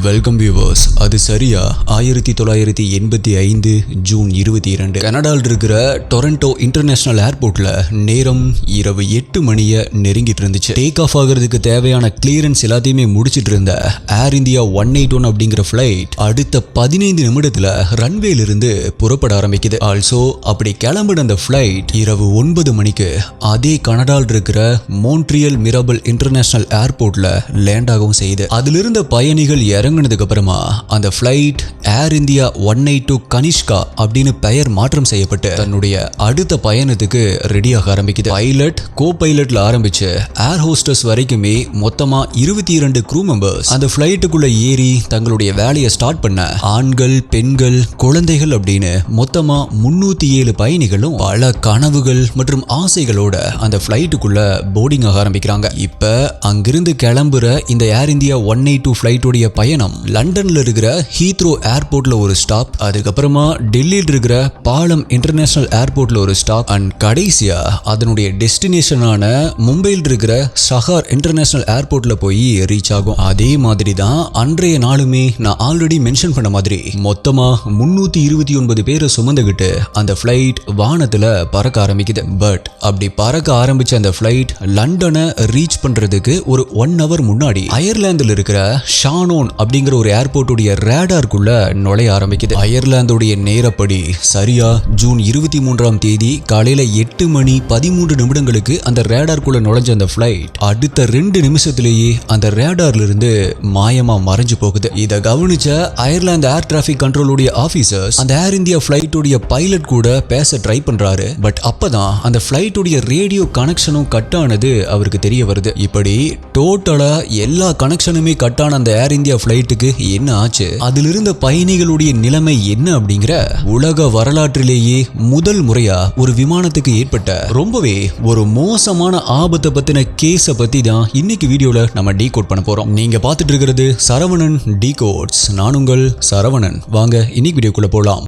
Welcome viewers. அது சரியா 1985 June 22 கனடாவில் இருக்கிற டொரண்டோ இன்டர்நேஷனல் ஏர்போர்ட்ல நேரம் இரவு 8 மணியை நெருங்கிட்டு இருந்துச்சு. டேக் ஆஃப் ஆகிறதுக்கு தேவையான கிளியரன்ஸ் எல்லாத்தையுமே முடிச்சிட்டு இருந்த ஏர் இந்தியா 181 அப்படிங்கிற ஃபிளைட் அடுத்த 15 நிமிடத்துல ரன்வேல இருந்து புறப்பட ஆரம்பிக்குது. ஆல்சோ அப்படி கிளம்பின அந்த ஃபிளைட் இரவு 9 மணிக்கு அதே கனடாவில் இருக்கிற மோன்ட்ரியல் மிராபல் இன்டர்நேஷனல் ஏர்போர்ட்ல லேண்ட் ஆகவும் செய்யுது. அதிலிருந்த பயணிகள் இறங்கினதுக்கு அப்புறமா அந்த ஃபிளைட் ஏர் இந்தியா 182 கனிஷ்கா அப்படின்னு பெயர் மாற்றம் செய்யப்பட்டு தன்னுடைய அடுத்த பயணத்துக்கு ரெடியாக ஆரம்பிக்குது. பைலட், கோ பைலட்ல ஆரம்பிச்சு ஏர் ஹோஸ்டஸ் வரைக்குமே மொத்தமா 22 க்ரூ மெம்பர்ஸ் அந்த ஃபிளைட்டுக்குள்ள ஏறி தங்களுடைய வேலையை ஸ்டார்ட் பண்ண ஆண்கள், பெண்கள், குழந்தைகள் அப்படின்னு மொத்தமா 307 பயணிகளும் பல கனவுகள் மற்றும் ஆசைகளோட அந்த ஃபிளைட்டுக்குள்ள போர்டிங் ஆக ஆரம்பிக்கிறாங்க. இப்ப அங்கிருந்து கிளம்புற இந்த ஏர் இந்தியா 182 ஃபிளைட்டோடைய பயணம் லண்டன்ல இருக்கிற ஹீத்ரோ ஏர்போர்ட்ல ஒரு ஸ்டாப், அதுக்கப்புறமா டெல்லியில் இருக்கிற பாலம் இன்டர்நேஷனல் ஏர்போர்ட்ல ஒரு ஸ்டாப் அண்ட் கடைசியா அதனுடைய டெஸ்டினேஷனான மும்பையில் இருக்கிற சஹார் இன்டர்நேஷனல் ஏர்போர்ட்ல போய் ரீச் ஆகும். அதே மாதிரி தான் அன்றைய நாளுமே நான் ஆல்ரெடி மென்ஷன் பண்ண மாதிரி மொத்தமா 329 பேரை சுமந்துகிட்டு அந்த ஃபிளைட் வானத்துல பறக்க ஆரம்பிக்குது. பட் அப்படி பறக்க ஆரம்பிச்ச அந்த ஃபிளைட் லண்டனை ரீச் பண்றதுக்கு ஒரு 1 hour முன்னாடி அயர்லாந்தில் இருக்கிற ஷானோன் அப்படிங்கிற ஒரு ஏர்போர்ட்டுடைய ரேடாருக்குள்ள நுழைய ஆரம்பிக்குது. அயர்லாந்துடைய நேரப்படி சரியா ஜூன் 23ஆம் தேதி காலையில 8 மணி 13 நிமிடங்களுக்கு அந்த ரேடாருக்குள்ள நுழைஞ்ச அந்த ஃபிளைட் அடுத்த 2 நிமிஷத்திலேயே அந்த ரேடார்ல இருந்து மாயமா மறைஞ்சு போகுது. இதை கவனிச்ச அயர்லாந்து ஏர் டிராபிக் கண்ட்ரோலுடைய ஆபீசர்ஸ் அந்த ஏர் இந்தியா ஃபிளைட்டுடைய பைலட் கூட பேச ட்ரை பண்றாரு. பட் அப்பதான் அந்த ஃபிளைட்டுடைய ரேடியோ கனெக்ஷனும் கட் ஆனது அவருக்கு தெரிய வருது. இப்படி டோட்டலா எல்லா கனெக்ஷனுமே கட் ஆன அந்த ஏர் இந்தியா ஃபிளைட்டுக்கு என்ன ஆச்சு, அதில் இருந்த பயணிகளுடைய நிலைமை என்ன அப்படிங்கிற உலக வரலாற்றிலேயே முதல் முறையா ஒரு விமானத்துக்கு ஏற்பட்ட ரொம்பவே ஒரு மோசமான ஆபத்தை பத்தின கேஸ பத்தி தான் இன்னைக்கு வீடியோல நம்ம டீகோட் பண்ண போறோம். நீங்க பார்த்துட்டு இருக்கிறது சரவணன் டீகோட்ஸ். நான் உங்கள் சரவணன். வாங்க இன்னைக்கு வீடியோக்குள்ள போலாம்.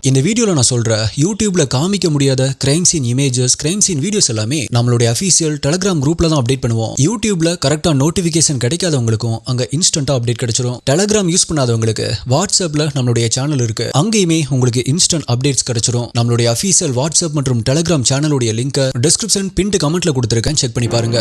இந்த வீடியோல நான் சொல்ற யூடியூப்ல காமிக்க முடியாத crime scene images, crime scene videos எல்லாமே நம்மளுடைய அஃபீஷியல் டெலிகிராம் குரூப்ல தான் அப்டேட் பண்ணுவோம். யூடியூப்ல கரெக்டா நோட்டிபிகேஷன் கிடைக்காதவங்களுக்கும் அங்க இன்ஸ்டன்டா அப்டேட் கிடைச்சிரும். டெலிகிராம் யூஸ் பண்ணாதவங்களுக்கு வாட்ஸ்அப்ல நம்மளுடைய சேனல் இருக்கு, அங்கேயுமே உங்களுக்கு இன்ஸ்டன்ட் அப்டேட்ஸ் கிடைச்சிரும். நம்மளுடைய அஃபீஷியல் வாட்ஸ்அப் மற்றும் டெலிகிராம் சேனலுடைய லிங்க் டிஸ்கிரிப்ஷன் பின்ட் கமெண்ட்ல கொடுத்திருக்கேன், செக் பண்ணி பாருங்க.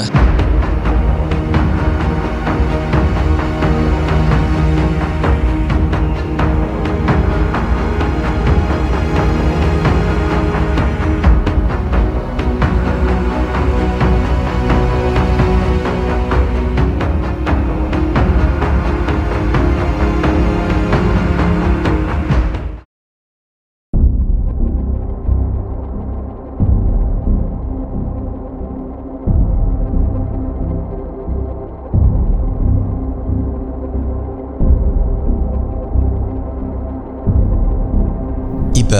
இப்ப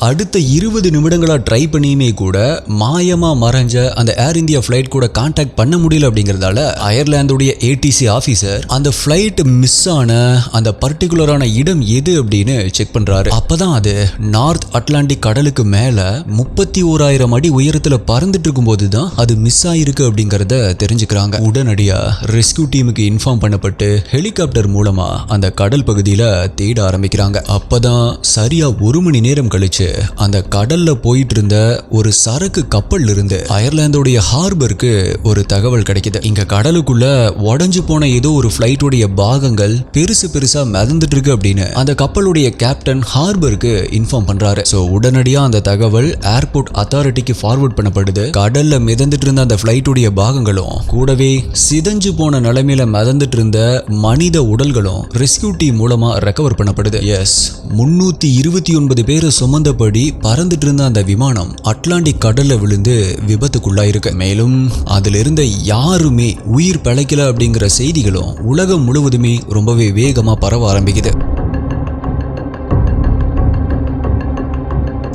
அடுத்த 20 நிமிடங்களா ட்ரை பண்ணியுமே கூட மாயமா மறைஞ்ச அந்த ஏர் இந்தியா ஃபிளைட் கூட கான்டாக்ட் பண்ண முடியல. அப்படிங்கறதால அயர்லாந்துடைய ஏடிசி ஆபீசர் அந்த ஃபிளைட் மிஸ் ஆன அந்த பர்டிகுலரான இடம் எது அப்படின்னு செக் பண்றாரு. அப்பதான் அது நார்த் அட்லாண்டிக் கடலுக்கு மேல 31,000 அடி உயரத்துல பறந்துட்டு இருக்கும் போதுதான் அது மிஸ் ஆயிருக்கு அப்படிங்கறத தெரிஞ்சுக்கிறாங்க. உடனடியா ரெஸ்கியூ டீமுக்கு இன்ஃபார்ம் பண்ணப்பட்டு ஹெலிகாப்டர் மூலமா அந்த கடல் பகுதியில தேட ஆரம்பிக்கிறாங்க. அப்பதான் சரியா 1 மணி நேரம் கழிச்சு அந்த கடல்ல போயிட்டு இருந்த ஒரு சரக்கு கப்பல்ல இருந்து அயர்லாந்தோடைய ஹார்பருக்கு ஒரு தகவல் கிடைக்குது. இங்க கடலுக்குள்ள உடைஞ்சு போன ஏதோ ஒரு ஃபிளைட்டோடைய பாகங்கள் பெருசு பெருசா மிதந்துட்டு இருக்கு அப்படின்னு அந்த கப்பலுடைய கேப்டன் ஹார்பருக்கு இன்ஃபார்ம் பண்றாரு. சோ உடனடியா அந்த தகவல் ஏர்போர்ட் அத்தாரிட்டிக்கு ஃபார்வர்ட் பண்ணப்படுது. கடல்ல மிதந்துட்டு இருந்த அந்த ஃபிளைட்டோடைய பாகங்களும் கூடவே சிதஞ்சு போன நிலைமையில மிதந்துட்டு இருந்த மனித உடல்களும் ரெஸ்கியூ டீம் மூலமா ரெக்கவர் பண்ணப்படுது. எஸ், 329 பேரை சுமந்தபடி திட்டமிட்டபடி பறந்துட்டு இருந்த அந்த விமானம் அட்லாண்டிக் கடல்ல விழுந்து விபத்துக்குள்ளாயிருக்கு. மேலும் அதுல இருந்த யாருமே உயிர் பிழைக்கல அப்படிங்கிற செய்திகளும் உலகம் முழுவதுமே ரொம்பவே வேகமா பரவ ஆரம்பிக்குது.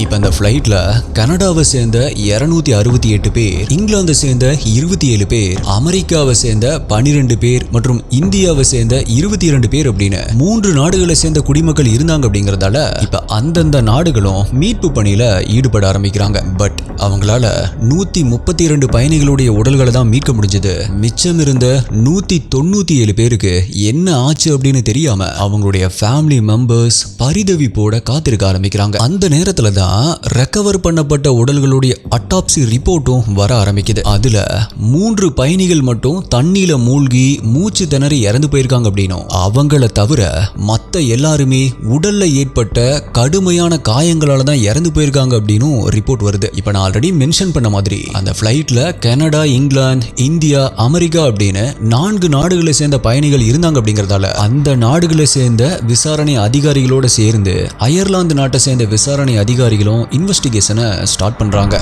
இப்ப இந்த ஃபிளைட்ல கனடாவை சேர்ந்த 268 பேர், இங்கிலாந்தை சேர்ந்த 27 பேர், அமெரிக்காவை சேர்ந்த 12 பேர் மற்றும் இந்தியாவை சேர்ந்த 22 பேர் அப்படின்னு 3 நாடுகளை சேர்ந்த குடிமக்கள் இருந்தாங்க. அப்படிங்கறதால இப்ப அந்தந்த நாடுகளும் மீட்பு பணியில ஈடுபட ஆரம்பிக்கிறாங்க. பட் அவங்களால 132 பயணிகளுடைய உடல்களை தான் மீட்க முடிஞ்சது. மிச்சம் இருந்த 197 பேருக்கு என்ன ஆச்சு அப்படின்னு தெரியாம அவங்களுடைய ஃபேமிலி மெம்பர்ஸ் பரிதவிப்போட காத்திருக்க ஆரம்பிக்கிறாங்க. அந்த நேரத்துல தான் ரெக்கவர் பண்ணப்பட்ட உடல்களுடைய அட்டாப்சி ரிப்போர்ட்டும் வர ஆரம்பிக்குது. அதுல 3 பயணிகள் மட்டும் தண்ணியில மூழ்கி மூச்சு திணறி இறந்து போயிருக்காங்க அப்படின்னும், அவங்கள தவிர மத்த எல்லாருமே உடல்ல ஏற்பட்ட கடுமையான காயங்களால தான் இறந்து போயிருக்காங்க அப்படின்னும் ரிப்போர்ட் வருது. இப்ப நான் ஆல்ரெடி மென்ஷன் பண்ண மாதிரி அந்த ஃபிளைட்ல கனடா, இங்கிலாந்து, இந்தியா, அமெரிக்கா அப்படின்னு 4 நாடுகளை சேர்ந்த பயணிகள் இருந்தாங்க. அப்படிங்கறதால அந்த நாடுகளை சேர்ந்த விசாரணை அதிகாரிகளோட சேர்ந்து அயர்லாந்து நாட்டை சேர்ந்த விசாரணை அதிகாரிகளும் இன்வெஸ்டிகேஷனை ஸ்டார்ட் பண்றாங்க.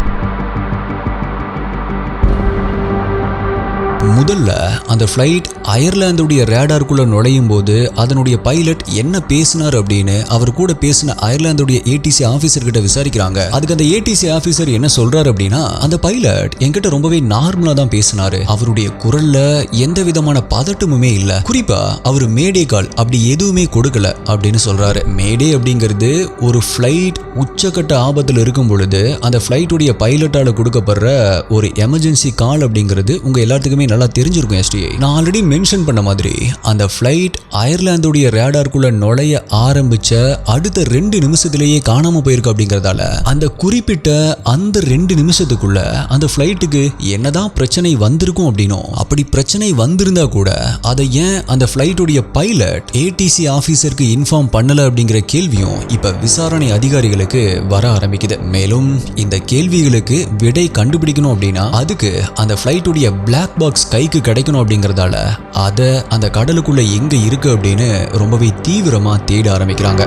முதல்ல அந்த ஃபிளைட் அயர்லாந்துடைய ரேடாருக்குள்ள நுழையும் போது அதனுடைய பைலட் என்ன பேசினார் அப்படின்னு அவர் கூட பேசின அயர்லாந்துடைய ஏடிசி ஆபீசர் கிட்ட விசாரிக்கிறாங்க. அதுக்கு அந்த ஏடிசி ஆபீசர் என்ன சொல்றாரு அப்படின்னா, அந்த பைலட் என்கிட்ட ரொம்பவே நார்மலா தான் பேசினாரு, அவருடைய குரல்ல எந்த விதமான பதட்டமுமே இல்ல, குறிப்பா அவர் மேடே கால் அப்படி எதுவுமே கொடுக்கல அப்படின்னு சொல்றாரு. மேடே அப்படிங்கிறது ஒரு ஃபிளைட் உச்சக்கட்ட ஆபத்துல இருக்கும் பொழுது அந்த ஃபிளைட்டுடைய பைலட்டால கொடுக்கப்படுற ஒரு எமர்ஜென்சி கால் அப்படிங்கிறது உங்க எல்லாத்துக்குமே நல்லா தெரிஞ்சிருக்கும். எஸ்டிஐ நான் ஆல்ரெடி மென்ஷன் பண்ண மாதிரி அந்த ஃபிளைட் அயர்லாந்துடைய ரேடாருக்குள்ள நுழைய ஆரம்பிச்ச அடுத்த 2 நிமிஷத்திலேயே காணாம போயிருக்கு. அப்படிங்கறதால அந்த குறிப்பிட்ட அந்த 2 நிமிஷத்துக்குள்ள அந்த ஃபிளைட்டுக்கு என்னதான் பிரச்சனை வந்திருக்கும் அப்படின்னும், அப்படி பிரச்சனை வந்திருந்தா கூட அதை ஏன் அந்த ஃபிளைட்டுடைய பைலட் ஏடிசி ஆபீசருக்கு இன்ஃபார்ம் பண்ணல அப்படிங்கிற கேள்வியும் இப்ப விசாரணை அதிகாரிகளுக்கு வர ஆரம்பிக்குது. மேலும் இந்த கேள்விகளுக்கு விடை கண்டுபிடிக்கணும் அப்படின்னா அதுக்கு அந்த ஃபிளைட்டுடைய பிளாக் பாக்ஸ் கைக்கு கிடைக்கணும். அப்படிங்கறதால அத அந்த கடலுக்குள்ள எங்க இருக்கு அப்படின்னு ரொம்பவே தீவிரமா தேட ஆரம்பிக்கிறாங்க.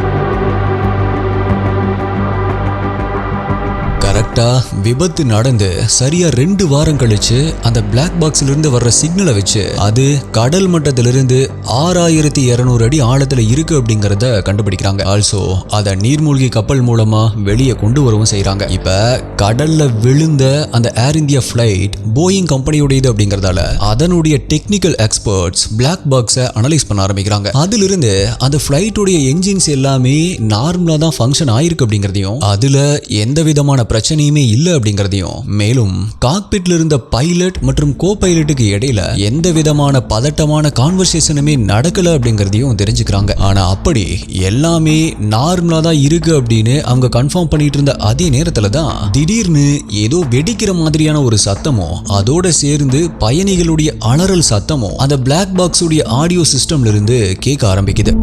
கரெக்டா விபத்து நடந்து சரியா 2 வாரம் கழிச்சு அந்த பிளாக் பாக்ஸ்ல இருந்து வர்ற சிக்னலை வச்சு அது கடல் மட்டத்திலிருந்து 6200 அடி ஆழத்துல இருக்கு அப்படிங்கறத கண்டுபிடிக்கிறாங்க. ஆல்சோ அத நீர்மூழ்கி கப்பல் மூலமா வெளியே கொண்டு வரவும் செய்யறாங்க. இப்ப கடல்ல விழுந்த அந்த ஏர் இந்தியா பிளைட் போயிங் கம்பெனியோட அப்படிங்கறதால அதனுடைய டெக்னிக்கல் எக்ஸ்பர்ட்ஸ் பிளாக் பாக்ஸை அனலைஸ் பண்ண ஆரம்பிக்கிறாங்க. அதுல இருந்து அந்த பிளைட்டோட என்ஜின்ஸ் எல்லாமே நார்மலா தான் ஃபங்க்ஷன் ஆயிருக்கு அப்படிங்கறதையும், அதுல எந்த விதமான பிரச்சனையுமே இல்ல அப்படிங்கறதையும், மேலும் காக்பிட்ல இருந்த பைலட் மற்றும் கோ பைலட்டுக்கு இடையில எந்த விதமான பதட்டமான கான்வர்சேஷனுமே நடக்கல அப்படிங்கறதையும் தெரிஞ்சுக்கிறாங்க. ஆனா அப்படி எல்லாமே நார்மலா தான் இருக்கு அப்படின்னு அவங்க கன்ஃபார்ம் பண்ணிட்டு இருந்த அதே நேரத்துல தான் திடீர்னு ஏதோ வெடிக்கிற மாதிரியான ஒரு சத்தமும் அதோட சேர்ந்து பயணிகளுடைய அலறல் சத்தமும் அந்த பிளாக் பாக்ஸ் உடைய ஆடியோ சிஸ்டம்ல இருந்து கேட்க ஆரம்பிக்குது.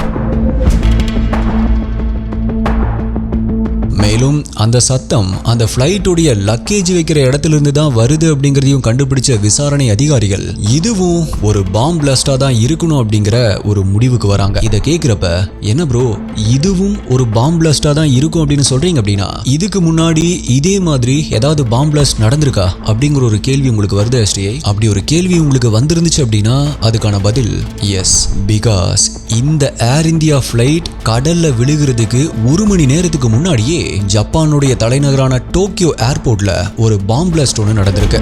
மேலும் அந்த சத்தம் அந்த ஃபிளைட்டுடைய லக்கேஜ் வைக்கிற இடத்துல இருந்து தான் வருது அப்படிங்கறதையும் கண்டுபிடிச்ச விசாரணை அதிகாரிகள் இதுவும் ஒரு பாம் பிளாஸ்டா தான் இருக்கணும் அப்படிங்கிற ஒரு முடிவுக்கு வராங்க. இதை கேட்கிறப்ப என்ன ப்ரோ இதுவும் ஒரு பாம் பிளாஸ்டா தான் இருக்கும் அப்படின்னு சொல்றீங்க அப்படின்னா, இதுக்கு முன்னாடி இதே மாதிரி ஏதாவது பாம் பிளாஸ்ட் நடந்திருக்கா அப்படிங்கிற ஒரு கேள்வி உங்களுக்கு வருது எஸ்டிஐ. அப்படி ஒரு கேள்வி உங்களுக்கு வந்திருந்துச்சு அப்படின்னா அதுக்கான பதில் எஸ். பிகாஸ் இந்த ஏர் இந்தியா ஃபிளைட் கடல்ல விழுகிறதுக்கு 1 மணி நேரத்துக்கு முன்னாடியே ஜப்பானுடைய தலைநகரான டோக்கியோ ஏர்போர்ட்ல ஒரு பாம் பிளாஸ்ட் ஒன்று நடந்திருக்கு.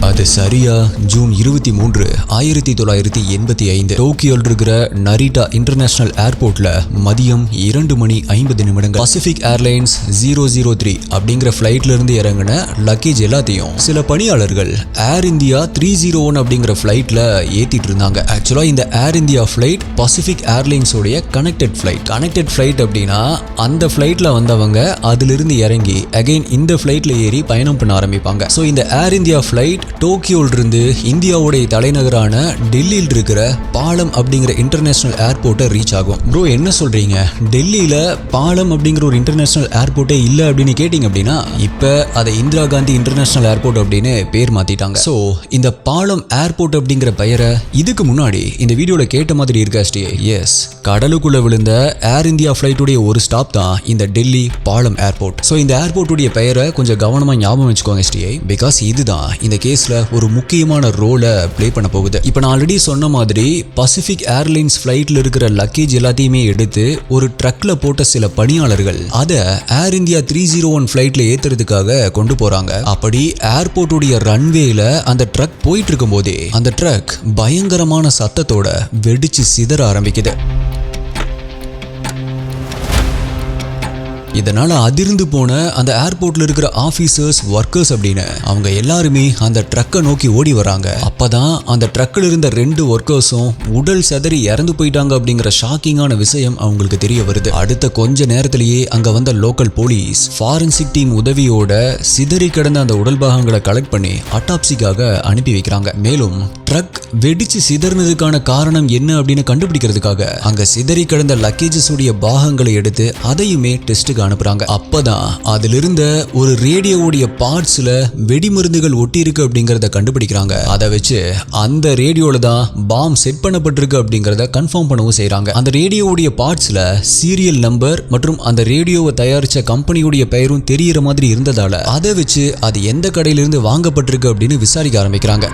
அது சரியா ஜூன் 23, 1985 டோக்கியோல இருக்கிற நரிட்டா இன்டர்நேஷனல் ஏர்போர்ட்ல மதியம் 2:50 பசிபிக் ஏர்லைன்ஸ் 003 அப்படிங்கிற ஃபிளைட்ல இருந்து இறங்கின லக்கேஜ் எல்லாத்தையும் சில பணியாளர்கள் ஏர் இந்தியா 301 அப்படிங்கிற ஃபிளைட்ல ஏத்திட்டு இருந்தாங்க. ஆக்சுவலா இந்த ஏர் இந்தியா ஃபிளைட் பசிபிக் ஏர்லைன்ஸ் உடைய கனெக்டட் ஃபிளைட் அப்படின்னா அந்த ஃபிளைட்ல வந்தவங்க அதுல இருந்து இறங்கி அகைன் இந்த ஃபிளைட்ல ஏறி பயணம் பண்ண ஆரம்பிப்பாங்க. சோ இந்த ஏர் இந்தியா ஃபிளைட் டோக்கியோல இருந்து இந்தியாவுடைய தலைநகரான டெல்லியில் இருக்கிற பாலம் அப்படிங்கிற இன்டர்நேஷனல் ஏர்போர்ட்டை ரீச் ஆகும். ப்ரோ என்ன சொல்றீங்க, டெல்லியில பாலம் அப்படிங்கிற ஒரு இன்டர்நேஷனல் ஏர்போர்ட்டே இல்ல அப்படின்னு கேட்டீங்க அப்படின்னா, இப்ப அதை இந்திரா காந்தி இன்டர்நேஷனல் ஏர்போர்ட் அப்படின்னு பேர் மாத்திட்டாங்க. சோ இந்த பாலம் ஏர்போர்ட் அப்படிங்கிற பெயரை இதுக்கு முன்னாடி இந்த வீடியோல கேட்ட மாதிரி இருக்காஸ்டி. எஸ், கடலுக்குள்ள விழுந்த ஏர் இந்தியா ஃபிளைட்டுடைய ஒரு ஸ்டாப் தான் இந்த டெல்லி பாலம் ஏர்போர்ட். சோ இந்த ஏர்போர்ட்டுடைய பெயரை கொஞ்சம் கவனமா ஞாபகம் வச்சுக்கோங்க ஸ்டிஐ, பிகாஸ் இதுதான் இந்த கேஸ்ல ஒரு முக்கியமான ரோலை பிளே பண்ண போகுது. இப்ப நான் ஆல்ரெடி சொன்ன மாதிரி பசிபிக் ஏர்லைன்ஸ் ஃபிளைட்ல இருக்கிற லக்கேஜ் எல்லாத்தையுமே எடுத்து ஒரு ட்ரக்ல போட்ட சில பணியாளர்கள் அதை ஏர் இந்தியா 301 ஃபிளைட்ல ஏத்துறதுக்காக கொண்டு போறாங்க. அப்படி ஏர்போர்ட்டுடைய ரன்வேல அந்த ட்ரக் போயிட்டு இருக்கும் போதே அந்த ட்ரக் பயங்கரமான சத்தத்தோட வெடிச்சு சிதற ஆரம்பிக்குது. இதனால அதிர்ந்து போன அந்த ஏர்போர்ட்ல இருக்கிற ஆபீசர்ஸ், ஒர்க்கர்ஸ் அப்படின்னு அவங்க எல்லாருமே அந்த ட்ரக்கை நோக்கி ஓடி வராங்க. அப்பதான் அந்த ட்ரக்ல இருந்த 2 ஒர்க்கர்ஸும் உடல் செதறி இறந்து போயிட்டாங்க அப்படிங்கிற ஷாக்கிங்கான விஷயம் அவங்களுக்கு தெரிய வருது. அடுத்த கொஞ்ச நேரத்திலேயே அங்க வந்த லோக்கல் போலீஸ் ஃபாரன்சிக் டீம் உதவியோட சிதறி கிடந்த அந்த உடல் பாகங்களை கலெக்ட் பண்ணி அட்டாப்சிக்காக அனுப்பி வைக்கிறாங்க. மேலும் ட்ரக் வெடிச்சு சிதறினதுக்கான காரணம் என்ன அப்படின்னு கண்டுபிடிக்கிறதுக்காக அங்க சிதறி கிடந்த லக்கேஜஸ் உடைய பாகங்களை எடுத்து அதையுமே டெஸ்ட்டுக்கு அனுப்புறாங்க. அப்பதான் அதுல இருந்த ஒரு ரேடியோவுடைய பார்ட்ஸ்ல வெடிமருந்துகள் ஒட்டி இருக்கு அப்படிங்கறத கண்டுபிடிக்கிறாங்க. அதை வச்சு அந்த ரேடியோல தான் பாம் செட் பண்ணப்பட்டிருக்கு அப்படிங்கறத கன்ஃபார்ம் பண்ணவும் செய்யறாங்க. அந்த ரேடியோவுடைய பார்ட்ஸ்ல சீரியல் நம்பர் மற்றும் அந்த ரேடியோவை தயாரிச்ச கம்பெனியுடைய பெயரும் தெரியற மாதிரி இருந்ததால அதை வச்சு அது எந்த கடையிலிருந்து வாங்கப்பட்டிருக்கு அப்படின்னு விசாரிக்க ஆரம்பிக்கிறாங்க.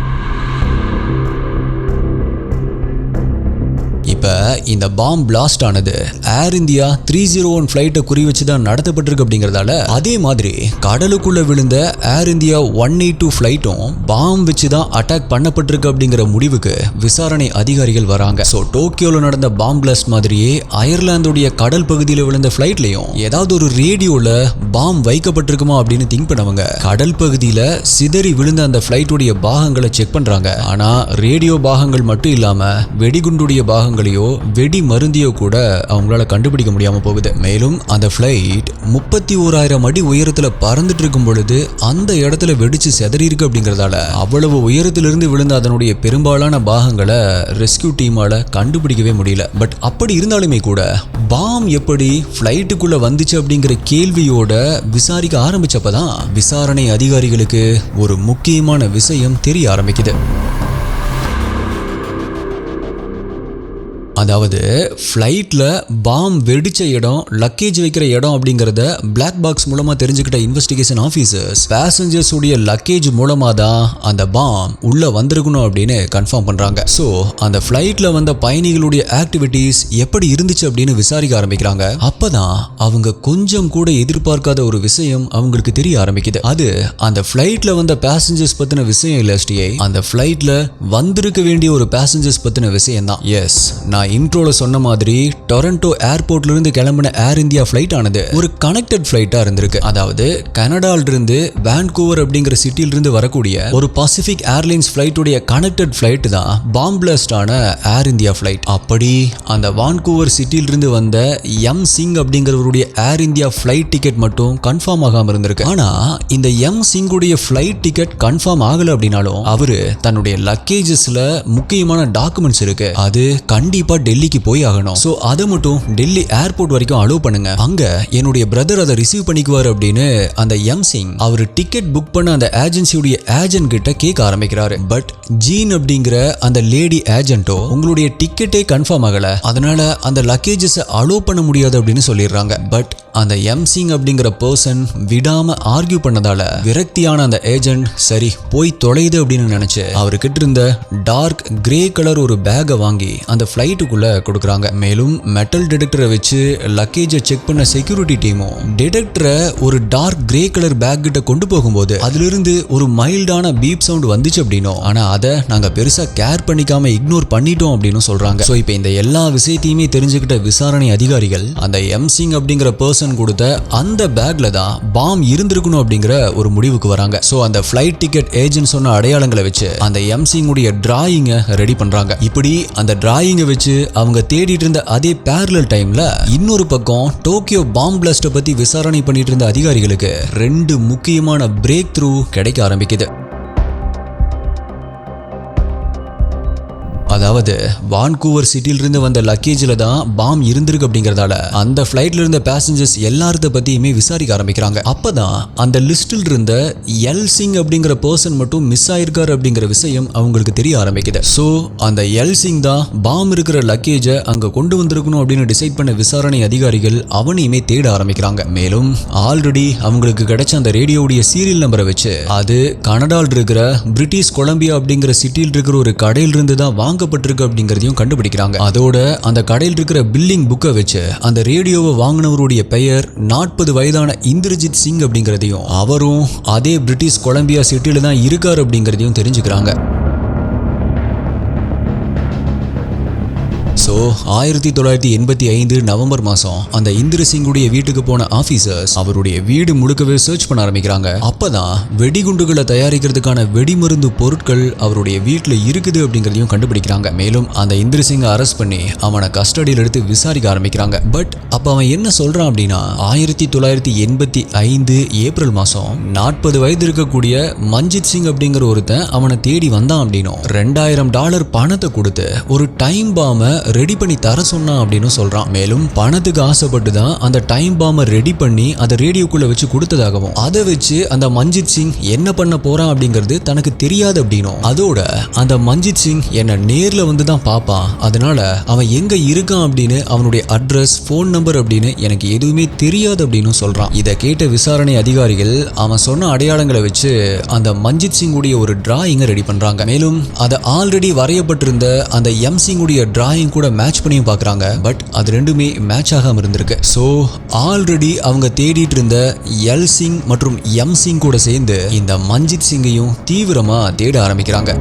இப்ப இந்த பாம் பிளாஸ்ட் ஆனது ஏர் இந்தியா 301 ஃபிளைட்டை குறி வச்சுதான் நடத்தப்பட்டிருக்கு அப்படிங்கறதால அதே மாதிரி கடலுக்குள்ள விழுந்த ஏர் இந்தியா 182 ஃபிளைட்டும் பாம் வச்சுதான் அட்டாக் பண்ணப்பட்டிருக்கு அப்படிங்கிற முடிவுக்கு விசாரணை அதிகாரிகள் வராங்க. சோ டோக்கியோல நடந்த பாம் பிளாஸ்ட் மாதிரியே அயர்லாந்துடைய கடல் பகுதியில் விழுந்த ஃபிளைட்லயும் ஏதாவது ஒரு ரேடியோல பாம் வைக்கப்பட்டிருக்குமா அப்படின்னு திங்க் பண்ணவங்க கடல் பகுதியில சிதறி விழுந்த அந்த ஃபிளைட்டுடைய பாகங்களை செக் பண்றாங்க. ஆனா ரேடியோ பாகங்கள் மட்டும் இல்லாம வெடிகுண்டுடைய பாகங்கள் வெடி மருந்தியோ கூட அவங்களால கண்டுபிடிக்க முடியாம போகுது. மேலும் அந்த ஃபிளைட் 31,000 அடி உயரத்துல பறந்துட்டு இருக்கும் பொழுது அந்த இடத்துல வெடிச்சு செதறி இருக்கு அப்படிங்கறதால அவ்வளவு உயரத்திலிருந்து விழுந்த அதனுடைய பெரும்பாலான பாகங்களை ரெஸ்கியூ டீமால கண்டுபிடிக்கவே முடியல. பட் அப்படி இருந்தாலுமே கூட பாம் எப்படி ஃபிளைட்டுக்குள்ள வந்துச்சு அப்படிங்கிற கேள்வியோட விசாரிக்க ஆரம்பிச்சப்பதான் விசாரணை அதிகாரிகளுக்கு ஒரு முக்கியமான விஷயம் தெரிய ஆரம்பிக்குது. அதாவது ஃப்ளைட்ல பாம் வெடிச்ச இடம், லக்கேஜ் வைக்கிற இடம் அப்படிங்கறத பிளாக் பாக்ஸ் மூலமா தெரிஞ்சுக்கிட்ட இன்வெஸ்டிகேஷன் ஆபீசர்ஸ் பேசஞ்சர்ஸ் உடைய லக்கேஜ் மூலமா தான் அந்த பாம் உள்ள வந்திருக்கணும் அப்படின்னு கன்ஃபார்ம் பண்றாங்க. சோ அந்த ஃப்ளைட்ல வந்த பயணிகளுடைய ஆக்டிவிட்டீஸ் எப்படி இருந்துச்சு அப்படின்னு விசாரிக்க ஆரம்பிக்கிறாங்க. அப்பதான் அவங்க கொஞ்சம் கூட எதிர்பார்க்காத ஒரு விஷயம் அவங்களுக்கு தெரிய ஆரம்பிக்குது. அது அந்த ஃப்ளைட்ல வந்த பேசஞ்சர்ஸ் பத்தின விஷயம் இல்ல ஸ்டிஐ, அந்த ஃப்ளைட்ல வந்திருக்க வேண்டிய ஒரு பேசஞ்சர்ஸ் பத்தின விஷயம் தான். எஸ், நான் இன்ட்ரோல சொன்ன மாதிரி டொரண்டோ ஏர்போர்ட்ல இருந்து கிளம்பின ஏர் இந்தியா ஃபிளைட் ஆனது ஒரு கனெக்டட் ஃபிளைட்டா இருந்திருக்கு. அதாவது கனடால இருந்து வான்கூவர் அப்படிங்கிற சிட்டில இருந்து வரக்கூடிய ஒரு பசிபிக் ஏர்லைன்ஸ் ஃபிளைட்டுடைய கனெக்டட் ஃபிளைட் தான் பாம் பிளாஸ்ட் ஆன ஏர் இந்தியா ஃபிளைட். அப்படி அந்த வான்கூவர் சிட்டில இருந்து வந்த எம் சிங் அப்படிங்கிறவருடைய ஏர் இந்தியா ஃபிளைட் டிக்கெட் மட்டும் கன்ஃபார்ம் ஆகாம இருந்திருக்கு. ஆனா இந்த எம் சிங் உடைய ஃபிளைட் டிக்கெட் கன்ஃபார்ம் ஆகல அப்படின்னாலும் அவரு தன்னுடைய லக்கேஜஸ்ல முக்கியமான டாக்குமெண்ட்ஸ் இருக்கு, அது கண்டிப்பா டெல்லிக்கு போய் ஆகணும். சோ அதை மட்டும் டெல்லி ஏர்போர்ட் வரைக்கும் அலோவ் பண்ணுங்க, அங்க என்னுடைய பிரதர் அதை ரிசீவ் பண்ணிக்குவார் அப்படின்னு அந்த எம் சிங் அவர் டிக்கெட் புக் பண்ண அந்த ஏஜென்சியுடைய ஏஜென்ட் கிட்ட கேட்க ஆரம்பிக்கிறாரு. பட் ஜீன் அப்படிங்கிற அந்த லேடி ஏஜென்ட்டோ உங்களுடைய டிக்கெட்டே கன்ஃபார்ம் ஆகல, அதனால அந்த லக்கேஜஸ் அலோவ் பண்ண முடியாது அப்படின்னு சொல்லிடுறாங்க. பட் அந்த எம் சிங் அப்படிங்கிற பர்சன் விடாம ஆர்கியூ பண்ணதால விரக்தியான அந்த ஏஜென்ட் சரி போய் தொலைது அப்படின்னு நினைச்சு அவர்கிட்ட இருந்த டார்க் கிரே கலர் ஒரு பேக்கை வாங்கி அந்த ஃபிளைட்டுக்குள்ள கொடுக்குறாங்க. மேலும் மெட்டல் டிடெக்டரை வச்சு லக்கேஜை செக் பண்ண செக்யூரிட்டி டீமும் டிடெக்டரை ஒரு டார்க் கிரே கலர் பேக் கிட்ட கொண்டு போகும்போது அதிலிருந்து ஒரு மைல்டான பீப் சவுண்ட் வந்துச்சு அப்படின்னும், ஆனா அதை நாங்க பெருசா கேர் பண்ணிக்காம இக்னோர் பண்ணிட்டோம் அப்படின்னு சொல்றாங்க. சோ இப்போ இந்த எல்லா விஷயத்தையுமே தெரிஞ்சுக்கிட்ட விசாரணை அதிகாரிகள் அந்த எம் சிங் அப்படிங்கிற பர்சன் கொடுத்த அந்த பேக்ல தான் பாம் இருந்திருக்கணும் அப்படிங்கிற ஒரு முடிவுக்கு வராங்க. சோ அந்த ஃபிளைட் டிக்கெட் ஏஜென்ட் சொன்ன அடையாளங்களை வச்சு அந்த எம் சிங் உடைய டிராயிங்கை ரெடி பண்றாங்க. இப்படி அந்த டிராயிங்கை வச்சு அவங்க தேடிட்டு இருந்த அதே பேரலல் டைம்ல இன்னொரு பக்கம் டோக்கியோ பாம் பிளாஸ்ட பத்தி விசாரணை பண்ணிட்டு இருந்த அதிகாரிகளுக்கு 2 முக்கியமான பிரேக் த்ரூ கிடைக்க ஆரம்பிக்குது. அதாவது வான்கூவர் சிட்டில இருந்து வந்த லக்கேஜ்ல தான் பாம் இருந்திருக்கு அப்படிங்கறதால அந்த ஃபிளைட்ல இருந்த பேசஞ்சர்ஸ் எல்லாரத பத்தியுமே விசாரிக்க ஆரம்பிக்கிறாங்க. அப்பதான் அந்த லிஸ்டில் இருந்த எல் சிங் அப்படிங்கிற பர்சன் மட்டும் மிஸ் ஆயிருக்காரு அப்படிங்கிற விஷயம் அவங்களுக்கு தெரிய ஆரம்பிக்குது. சோ அந்த எல் சிங் தான் பாம் இருக்கிற லக்கேஜ அங்க கொண்டு வந்திருக்கணும் அப்படின்னு டிசைட் பண்ண விசாரணை அதிகாரிகள் அவனையுமே தேட ஆரம்பிக்கிறாங்க. மேலும் ஆல்ரெடி அவங்களுக்கு கிடைச்ச அந்த ரேடியோவுடைய சீரியல் நம்பரை வச்சு அது கனடால இருக்கிற பிரிட்டிஷ் கொலம்பியா அப்படிங்கிற சிட்டியில் இருக்கிற ஒரு கடையில இருந்து தான் வாங்கப்பட்டிருக்கு அப்படிங்கறதையும் கண்டுபிடிக்கிறாங்க. அதோட அந்த கடையில் இருக்கிற பில்லிங் புக்கை வச்சு அந்த ரேடியோவை வாங்கினவருடைய பெயர் 40 வயதான இந்திரஜித் சிங் அப்படிங்கறதையும் அவரும் அதே பிரிட்டிஷ் கொலம்பியா சிட்டியில தான் இருக்காரு அப்படிங்கறதையும் தெரிஞ்சுக்கிறாங்க. ஸோ 1985 நவம்பர் மாதம் அந்த இந்திர சிங்குடைய வீட்டுக்கு போன ஆஃபீஸர்ஸ் அவருடைய வீடு முழுக்கவே சர்ச் பண்ண ஆரம்பிக்கிறாங்க. அப்பதான் வெடிகுண்டுகளை தயாரிக்கிறதுக்கான வெடிமருந்து பொருட்கள் அவருடைய வீட்டில் இருக்குது அப்படிங்கிறதையும் கண்டுபிடிக்கிறாங்க. மேலும் அந்த இந்திர சிங்கை அரெஸ்ட் பண்ணி அவனை கஸ்டடியில் எடுத்து விசாரிக்க ஆரம்பிக்கிறாங்க. பட் அப்போ அவன் என்ன சொல்றான் அப்படின்னா 1985 ஏப்ரல் மாதம் 40 வயது இருக்கக்கூடிய மஞ்சித் சிங் அப்படிங்கிற ஒருத்தன் அவனை தேடி வந்தான் அப்படின்னும் $2000 பணத்தை கொடுத்து ஒரு டைம் பாமை ரெடி பண்ணி தர சொன்னான் அப்படின்னு சொல்றான். மேலும் பணத்துக்கு ஆசைப்பட்டு தான் அந்த டைம் பாம்பை ரெடி பண்ணி அதை ரேடியோக்குள்ள வச்சு கொடுத்ததாகவும் அதை வச்சு அந்த மஞ்சித் சிங் என்ன பண்ண போறான் அப்படிங்கிறது தனக்கு தெரியாது அப்படின்னும் அதோட அந்த மஞ்சித் சிங் என்ன நேர்ல வந்து தான் பாப்பான், அதனால அவன் எங்க இருக்கான் அப்படின்னு அவனுடைய அட்ரஸ் போன் நம்பர் அப்படின்னு எனக்கு எதுவுமே தெரியாது அப்படின்னு சொல்றான். இதை கேட்ட விசாரணை அதிகாரிகள் அவன் சொன்ன அடையாளங்களை வச்சு அந்த மஞ்சித் சிங் உடைய ஒரு டிராயிங்கை ரெடி பண்றாங்க. மேலும் அதை ஆல்ரெடி வரையப்பட்டிருந்த அந்த எம் சிங் உடைய டிராயிங் கூட மேட்ச் பண்ணியும் பார்க்குறாங்க. பட் அது ரெண்டுமே மேட்ச் ஆகாம இருந்திருக்கு. ஸோ ஆல்ரெடி அவங்க தேடிட்டு இருந்த எல் சிங் மற்றும் எம் சிங் கூட சேர்ந்து இந்த மஞ்சித் சிங்கையும் தீவிரமா தேட ஆரம்பிக்கிறாங்க.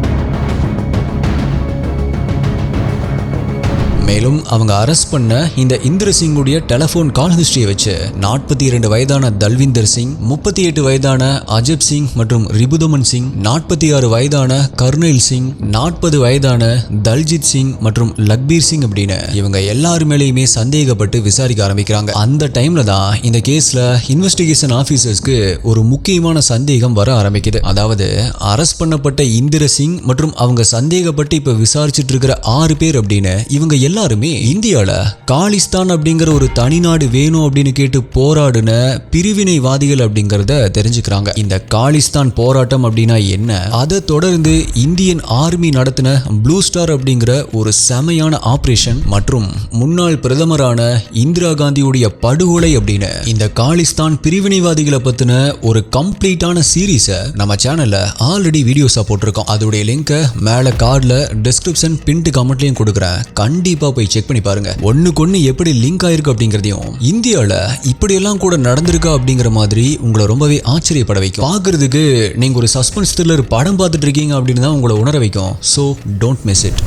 மேலும் அவங்க அரெஸ்ட் பண்ண இந்த இந்திர சிங்குடைய டெலிஃபோன் கால் ஹிஸ்டரியை வச்சு 42 வயதான தல்விந்தர் சிங், 38 வயதான அஜப் சிங் மற்றும் ரிபுதமன் சிங், 46 வயதான கர்னல் சிங், 40 வயதான தல்ஜித் சிங் மற்றும் லக்பீர் சிங் அப்படின்னு இவங்க எல்லாரு மேலேயுமே சந்தேகப்பட்டு விசாரிக்க ஆரம்பிக்கிறாங்க. அந்த டைம்ல தான் இந்த கேஸ்ல இன்வெஸ்டிகேஷன் ஆபீசர்ஸ்க்கு ஒரு முக்கியமான சந்தேகம் வர ஆரம்பிக்குது. அதாவது அரெஸ்ட் பண்ணப்பட்ட இந்திர சிங் மற்றும் அவங்க சந்தேகப்பட்டு இப்ப விசாரிச்சுட்டு இருக்கிற 6 பேர் அப்படின்னு இவங்க எல்லாருமே இந்தியால காலிஸ்தான் அப்படிங்கிற ஒரு தனிநாடு வேணும் அப்படின்னு கேட்டு போராடின பிரிவினைவாதிகள் அப்படிங்கறத தெரிஞ்சுக்கிறாங்க. இந்த காலிஸ்தான் போராட்டம் அப்படின்னா என்ன, அதை தொடர்ந்து இந்தியன் ஆர்மி நடத்தின ப்ளூ ஸ்டார் அப்படிங்கிற ஒரு செமையான ஆபரேஷன் மற்றும் முன்னாள் பிரதமரான இந்திரா காந்தியுடைய படுகொலை அப்படின்னு இந்த காலிஸ்தான் பிரிவினைவாதிகளை பத்தின ஒரு கம்ப்ளீட்டான சீரீஸை நம்ம சேனல்ல ஆல்ரெடி வீடியோஸா போட்டிருக்கோம். அதோடைய லிங்கை மேல கார்டுல டிஸ்கிரிப்ஷன் பின்ட் கமெண்ட்லயும் கொடுக்குறேன். கண்டிப்பா போய் செக் பண்ணி பாருங்க. ஒண்ணுக்கு எப்படி லிங்க் ஆயிருக்கு அப்படிங்கறதையும் இந்தியால இப்படியெல்லாம் கூட நடந்திருக்கா அப்படிங்கிற மாதிரி உங்களை ரொம்பவே ஆச்சரியப்பட வைக்கும். பார்க்கறதுக்கு நீங்க ஒரு சஸ்பென்ஸ் த்ரில்லர் படம் பார்த்துட்டு இருக்கீங்க அப்படின்னு தான் உங்களை உணர வைக்கும். So don't miss it.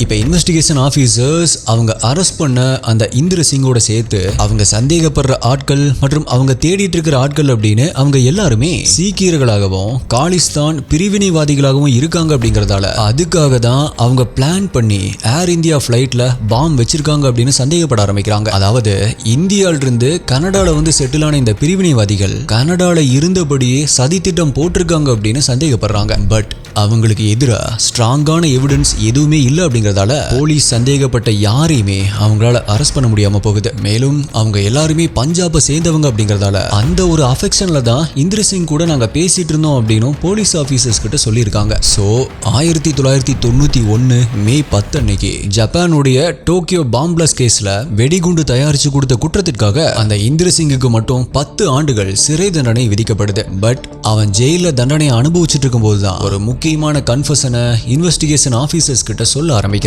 இப்போ இன்வெஸ்டிகேஷன் ஆஃபீஸர்ஸ் அவங்க அரெஸ்ட் பண்ண அந்த இந்திர சிங்கோட சேர்த்து அவங்க சந்தேகப்படுற ஆட்கள் மற்றும் அவங்க தேடிட்டு இருக்கிற ஆட்கள் அப்படின்னு அவங்க எல்லாருமே சீக்கியர்களாகவும் காலிஸ்தான் பிரிவினைவாதிகளாகவும் இருக்காங்க அப்படிங்கறதால அதுக்காக தான் அவங்க பிளான் பண்ணி ஏர் இந்தியா ஃபிளைட்ல பாம் வச்சிருக்காங்க அப்படின்னு சந்தேகப்பட ஆரம்பிக்கிறாங்க. அதாவது இந்தியால இருந்து கனடால வந்து செட்டில் ஆன இந்த பிரிவினைவாதிகள் கனடால இருந்தபடியே சதித்திட்டம் போட்டிருக்காங்க அப்படின்னு சந்தேகப்படுறாங்க. பட் அவங்களுக்கு எதிராக ஸ்ட்ராங்கான எவிடன்ஸ் எதுவுமே இல்லை அப்படிங்கறதால போலீஸ் சந்தேகப்பட்ட யாரையுமே அவங்களால அரெஸ்ட் பண்ண முடியாம போகுது. மேலும் அவங்க எல்லாருமே பஞ்சாபை சேர்ந்தவங்க அப்படிங்கறதால அந்த ஒரு அஃபெக்ஷன்ல தான் இந்திர சிங் கூட நாங்க பேசிட்டு இருந்தோம் அப்படின்னு போலீஸ் ஆபீசர்ஸ் கிட்ட சொல்லியிருக்காங்க. சோ 1991 மே 10 அன்னைக்கு ஜப்பானுடைய டோக்கியோ பாம் பிளாஸ்ட் கேஸ்ல வெடிகுண்டு தயாரிச்சு கொடுத்த குற்றத்திற்காக அந்த இந்திர சிங்குக்கு மட்டும் 10 ஆண்டுகள் சிறை தண்டனை விதிக்கப்படுது. பட் அவன் ஜெயில தண்டனை அனுபவிச்சுட்டு இருக்கும் போதுதான் ஒரு முக்கியமான கன்ஃபெஷனை இன்வெஸ்டிகேஷன் ஆபீசர்ஸ் கிட்ட சொல்ல ஆரம்பிக்கிறான்.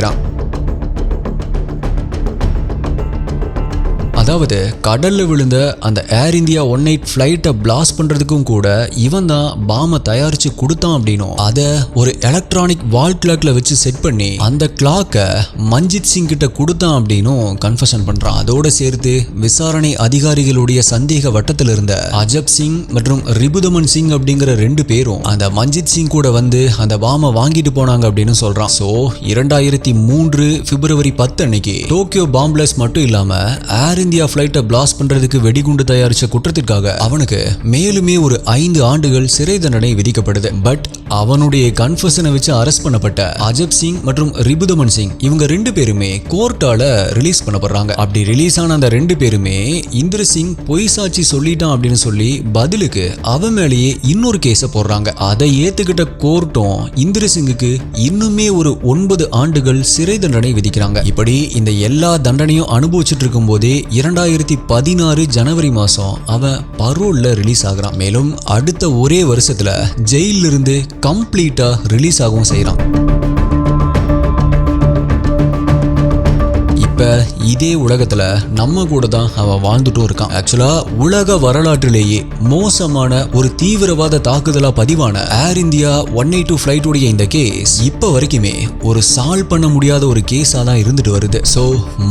அதாவது கடல்ல விழுந்த அந்த ஏர் இந்தியா 18 ஃபிளைட்டை பிளாஸ்ட் பண்றதுக்கும் கூட இவன் தான் பாமை தயாரிச்சு கொடுத்தான் அப்படின்னும் அதை ஒரு எலக்ட்ரானிக் வால் கிளாக்ல வச்சு செட் பண்ணி அந்த கிளாக்கை மஞ்சித் சிங் கிட்ட கொடுத்தான் அப்படின்னும் கன்ஃபெஷன் பண்றான். அதோட சேர்த்து விசாரணை அதிகாரிகளுடைய சந்தேக வட்டத்தில் இருந்த அஜப் சிங் மற்றும் ரிபுதமன் சிங் அப்படிங்கிற 2 பேரும் அந்த மஞ்சித் சிங் கூட வந்து அந்த பாமை வாங்கிட்டு போனாங்க அப்படின்னு சொல்றான். சோ 2003 பிப்ரவரி 10 அன்னைக்கு டோக்கியோ பாம் பிளாஸ்ட் மட்டும் இல்லாம ஏர் இந்தியா ஃபிளைட்டை பிளாஸ்ட் பண்றதுக்கு வெடிகுண்டு தயாரிச்ச குற்றத்திற்காக அவனுக்கு மேலுமே ஒரு 5 ஆண்டுகள் சிறை தண்டனை விதிக்கப்படுது. பட் அவனுடைய கன்ஃபெஷனை வச்சு அரெஸ்ட் பண்ணப்பட்ட அஜப் சிங் மற்றும் ரிபுதமன் சிங் இவங்க 2 பேருமே கோர்ட்டால ரிலீஸ் பண்ணப்படுறாங்க. அப்படி ரிலீஸ் ஆன அந்த 2 பேருமே இந்திர சிங் பொய் சாட்சி சொல்லிட்டான் அப்படின்னு சொல்லி பதிலுக்கு அவன் மேலேயே இன்னொரு கேஸை போடுறாங்க. அதை ஏத்துக்கிட்ட கோர்ட்டும் இந்திர சிங்குக்கு இன்னுமே ஒரு 9 ஆண்டுகள் சிறை தண்டனை விதிக்கிறாங்க. இப்படி இந்த எல்லா தண்டனையும் அனுபவிச்சுட்டு இருக்கும் போதே 2016 ஜனவரி மாசம் அவன் பரோல்ல ரிலீஸ் ஆகுறான். மேலும் அடுத்த ஒரே வருஷத்துல ஜெயில இருந்து கம்ப்ளீட்டா ரிலீஸ் ஆகவும் செய்யறான். இப்ப இதே உலகத்துல நம்ம கூட தான் அவன் வாழ்ந்துட்டும் இருக்கான். ஆக்சுவலா உலக வரலாற்றிலேயே மோசமான ஒரு தீவிரவாத தாக்குதலா பதிவான ஏர் இந்தியா 182 ஃபிளைட்டோடைய இந்த கேஸ் இப்ப வரைக்குமே ஒரு சால்வ் பண்ண முடியாத ஒரு கேஸா தான் இருந்துட்டு வருது. So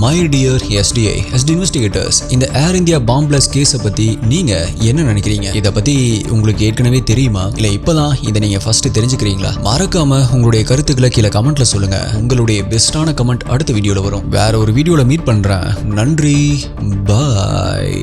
my dear STI investigators, இந்த ஏர் இந்தியா பாம் பிளாஸ்ட் கேஸை பத்தி நீங்க என்ன நினைக்கிறீங்க? இதை பத்தி உங்களுக்கு ஏற்கனவே தெரியுமா, இல்ல இப்பதான் இதை நீங்க ஃபர்ஸ்ட் தெரிஞ்சுக்கிறீங்களா? மறக்காம உங்களுடைய கருத்துக்களை கீழே கமெண்ட்ல சொல்லுங்க. உங்களுடைய பெஸ்டான கமெண்ட் அடுத்த வீடியோல வரும். வேற ஒரு வீடியோல மீட் பண்றேன். நன்றி, பாய்.